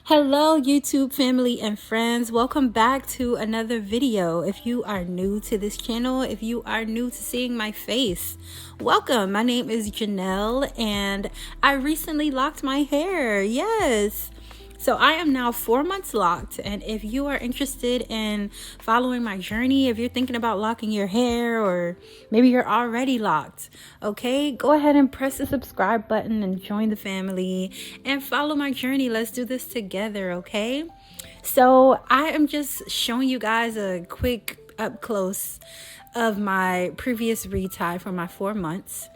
Hello YouTube family and friends, welcome back to another video. If you are new to this channel, if you are new to seeing my face, welcome. My name is Janelle and I recently locked my hair. Yes, so I am now 4 months locked, and if you are interested in following my journey, if you're thinking about locking your hair, or maybe you're already locked, okay, go ahead and press the subscribe button and join the family and follow my journey. Let's do this together, okay? So I am just showing you guys a quick up close of my previous retie for my 4 months.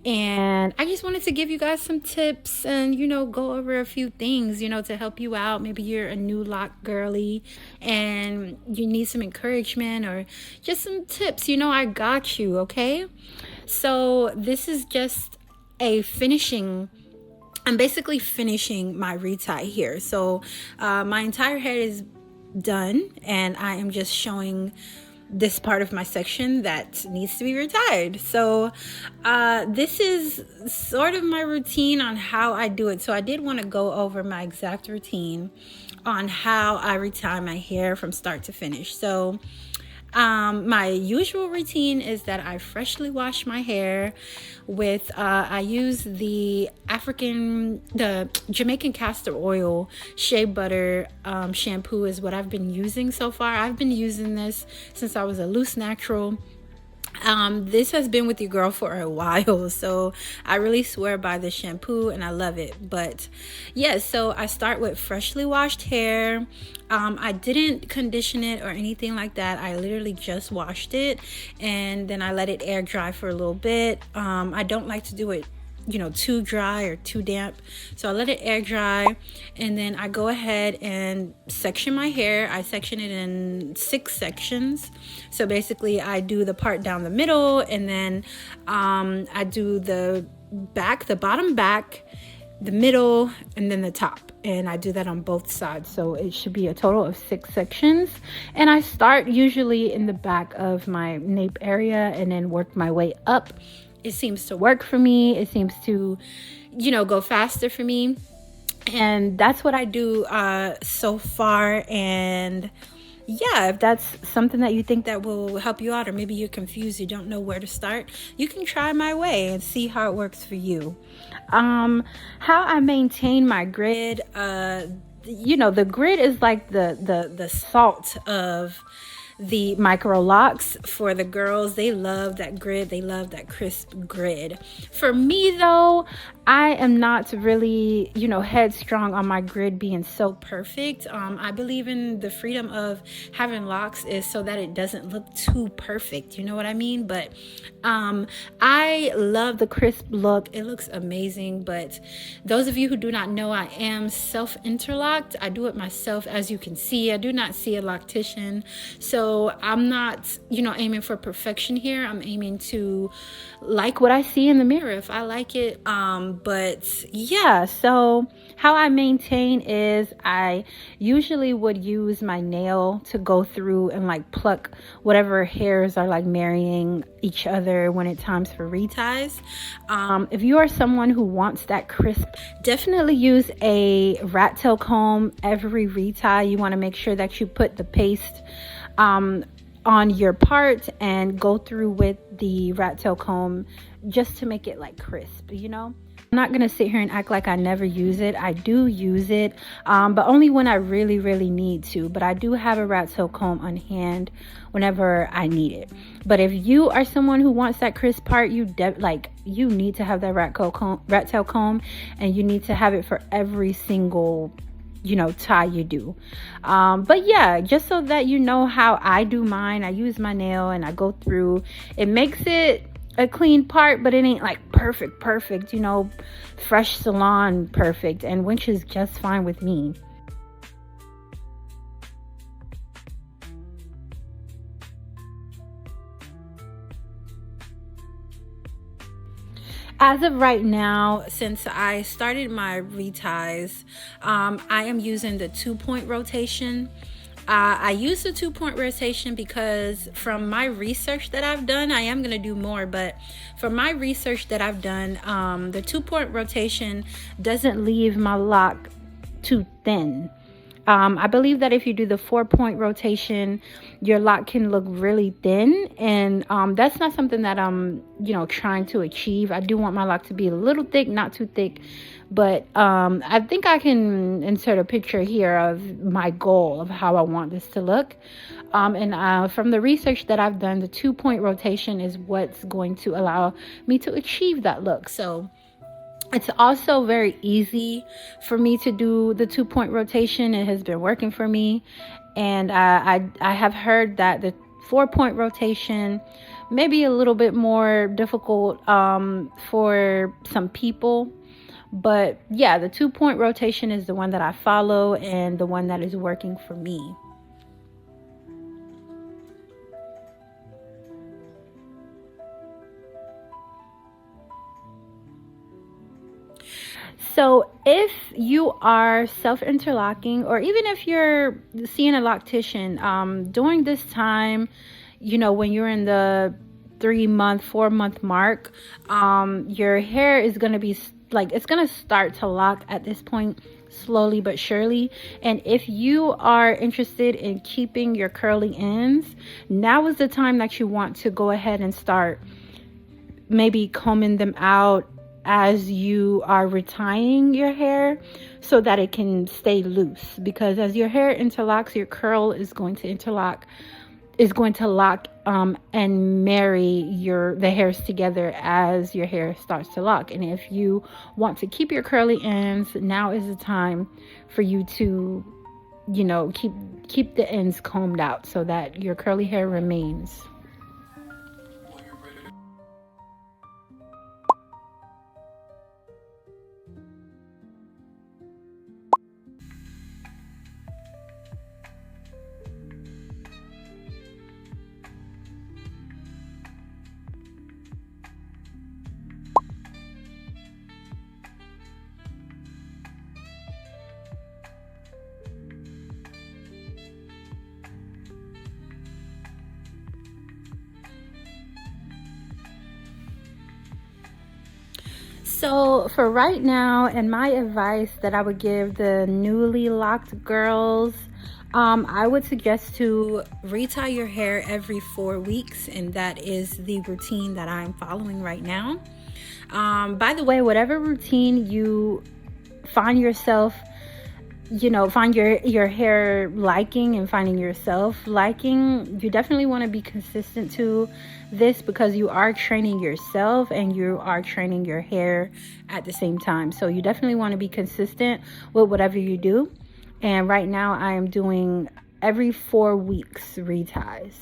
And I just wanted to give you guys some tips and, go over a few things, to help you out. Maybe you're a new lock girly and you need some encouragement or just some tips. I got you, okay? So this is just a finishing. I'm basically finishing my retie here. So my entire head is done and I am just showing this part of my section that needs to be retired. So this is sort of my routine on how I do it. So I did want to go over my exact routine on how I retie my hair from start to finish. So my usual routine is that I freshly wash my hair with I use the Jamaican castor oil shea butter shampoo is what I've been using so far. I've been using this since I was a loose natural. This has been with your girl for a while, so I really swear by the shampoo and I love it. But yes, so I start with freshly washed hair. I didn't condition it or anything like that. I literally just washed it and then I let it air dry for a little bit. I don't like to do it too dry or too damp, so I let it air dry and then I go ahead and section my hair. I section it in 6 sections. So basically I do the part down the middle, and then I do the bottom back, the middle, and then the top, and I do that on both sides. So it should be a total of 6 sections, and I start usually in the back of my nape area and then work my way up. It seems to work for me. It seems to, go faster for me. And that's what I do so far. And yeah, if that's something that you think that will help you out, or maybe you're confused, you don't know where to start, you can try my way and see how it works for you. How I maintain my grid, the grid is like the salt of the micro locks. For the girls, they love that grid, they love that crisp grid. For me though, I am not really headstrong on my grid being so perfect. I believe in the freedom of having locks is so that it doesn't look too perfect, you know what I mean? But I love the crisp look. It looks amazing. But those of you who do not know, I am self-interlocked. I do it myself. As you can see, I do not see a loctician, so I'm not aiming for perfection here. I'm aiming to like what I see in the mirror if I like it. But yeah, so how I maintain is I usually would use my nail to go through and like pluck whatever hairs are like marrying each other when it's times for reties. If you are someone who wants that crisp, definitely use a rat tail comb every retie. You want to make sure that you put the paste on your part and go through with the rat tail comb just to make it like crisp. I'm not gonna sit here and act like I never use it. I do use it, but only when I really need to. But I do have a rat tail comb on hand whenever I need it. But if you are someone who wants that crisp part, you need to have that rat tail comb, and you need to have it for every single tie you do. But yeah, just so that you know how I do mine, I use my nail and I go through. It makes it a clean part, but it ain't like perfect, fresh salon perfect, and which is just fine with me. As of right now, since I started my reties, I am using the 2-point rotation. I use the 2-point rotation because from my research that I've done, I am going to do more, but from my research that I've done, the 2-point rotation doesn't leave my lock too thin. I believe that if you do the 4-point rotation, your lock can look really thin, and that's not something that I'm, trying to achieve. I do want my lock to be a little thick, not too thick, but I think I can insert a picture here of my goal of how I want this to look. And from the research that I've done, the 2-point rotation is what's going to allow me to achieve that look. So it's also very easy for me to do the 2-point rotation. It has been working for me. And I have heard that the 4-point rotation may be a little bit more difficult for some people. But yeah, the 2-point rotation is the one that I follow and the one that is working for me. So if you are self-interlocking, or even if you're seeing a loctician, during this time, when you're in the 3-month, 4-month mark, your hair is going to be like, it's going to start to lock at this point, slowly but surely. And if you are interested in keeping your curly ends, now is the time that you want to go ahead and start maybe combing them out as you are retying your hair, so that it can stay loose. Because as your hair interlocks, your curl is going to lock and marry the hairs together as your hair starts to lock. And if you want to keep your curly ends, now is the time for you to keep the ends combed out so that your curly hair remains. So for right now, and my advice that I would give the newly locked girls, I would suggest to retie your hair every 4 weeks, and that is the routine that I'm following right now. By the way, whatever routine you find yourself, find your hair liking and finding yourself liking, you definitely want to be consistent to this, because you are training yourself and you are training your hair at the same time. So you definitely want to be consistent with whatever you do. And right now I am doing every 4 weeks reties,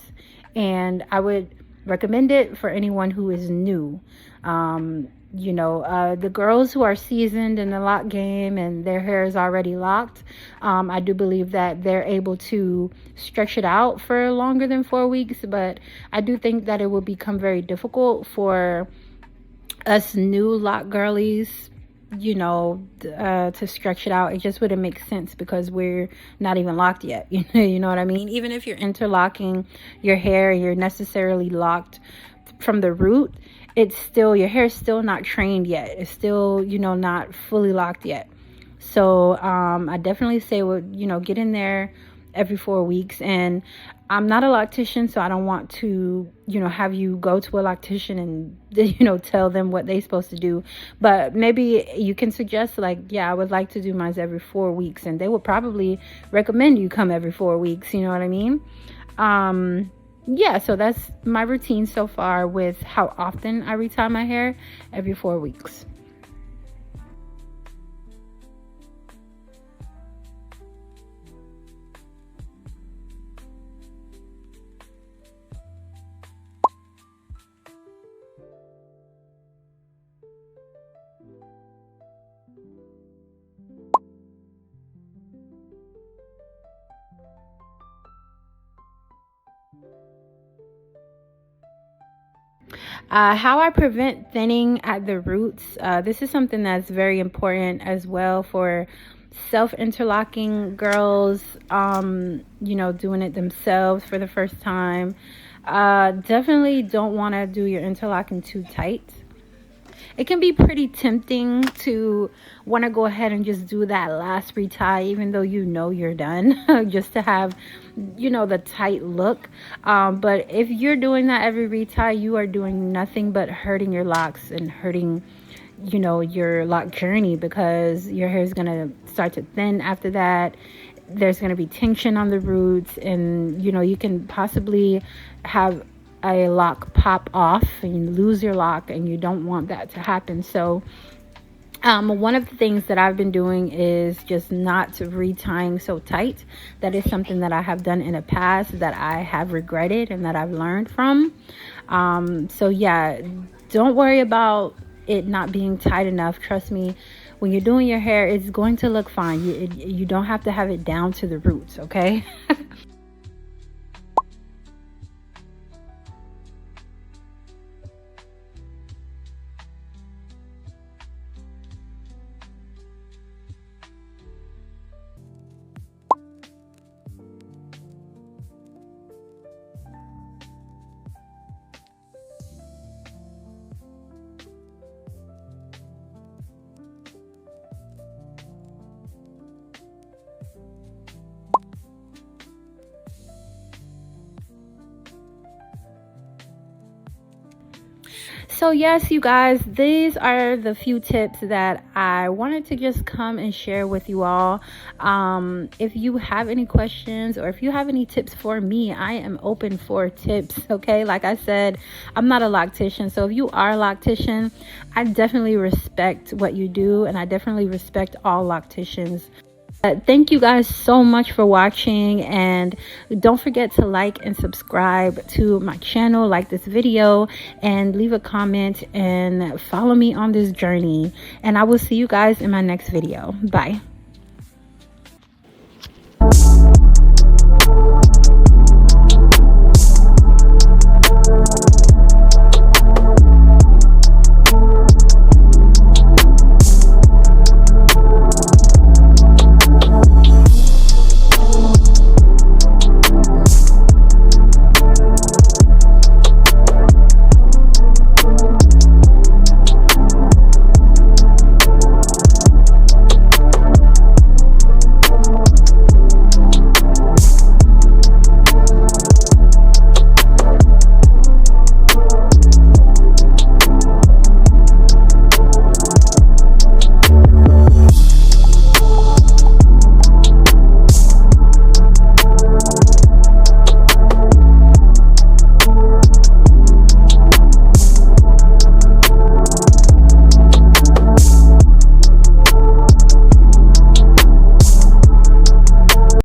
and I would recommend it for anyone who is new. The girls who are seasoned in the lock game and their hair is already locked, I do believe that they're able to stretch it out for longer than 4 weeks. But I do think that it will become very difficult for us new lock girlies, to stretch it out. It just wouldn't make sense, because we're not even locked yet. You know what I mean? Even if you're interlocking your hair, you're necessarily locked from the root, it's still, your hair is still not trained yet. It's still, not fully locked yet. So I definitely say, get in there every 4 weeks. And I'm not a loctician, so I don't want to, have you go to a loctician and, tell them what they're supposed to do. But maybe you can suggest, like, yeah, I would like to do mine every 4 weeks. And they would probably recommend you come every 4 weeks. You know what I mean? Yeah, so that's my routine so far with how often I retie my hair, every 4 weeks. How I prevent thinning at the roots. This is something that's very important as well for self-interlocking girls, doing it themselves for the first time. Definitely don't want to do your interlocking too tight. it can be pretty tempting to want to go ahead and just do that last retie, even though you know you're done, just to have, you know, the tight look. But if you're doing that every retie, you are doing nothing but hurting your locks and hurting, you know, your lock journey, because your hair is going to start to thin after that. There's going to be tension on the roots, and you know, you can possibly have a lock pop off and lose your lock, and you don't want that to happen. So one of the things that I've been doing is just not retying so tight. That is something that I have done in the past that I have regretted and that I've learned from. So yeah, don't worry about it not being tight enough. Trust me, when you're doing your hair, it's going to look fine. You don't have to have it down to the roots, okay? So yes, you guys, these are the few tips that I wanted to just come and share with you all. If you have any questions or if you have any tips for me, I am open for tips. Okay, like I said, I'm not a loctician, so if you are a loctician, I definitely respect what you do, and I definitely respect all locticians. Thank you guys so much for watching, and don't forget to like and subscribe to my channel, like this video, and leave a comment and follow me on this journey. And I will see you guys in my next video. Bye.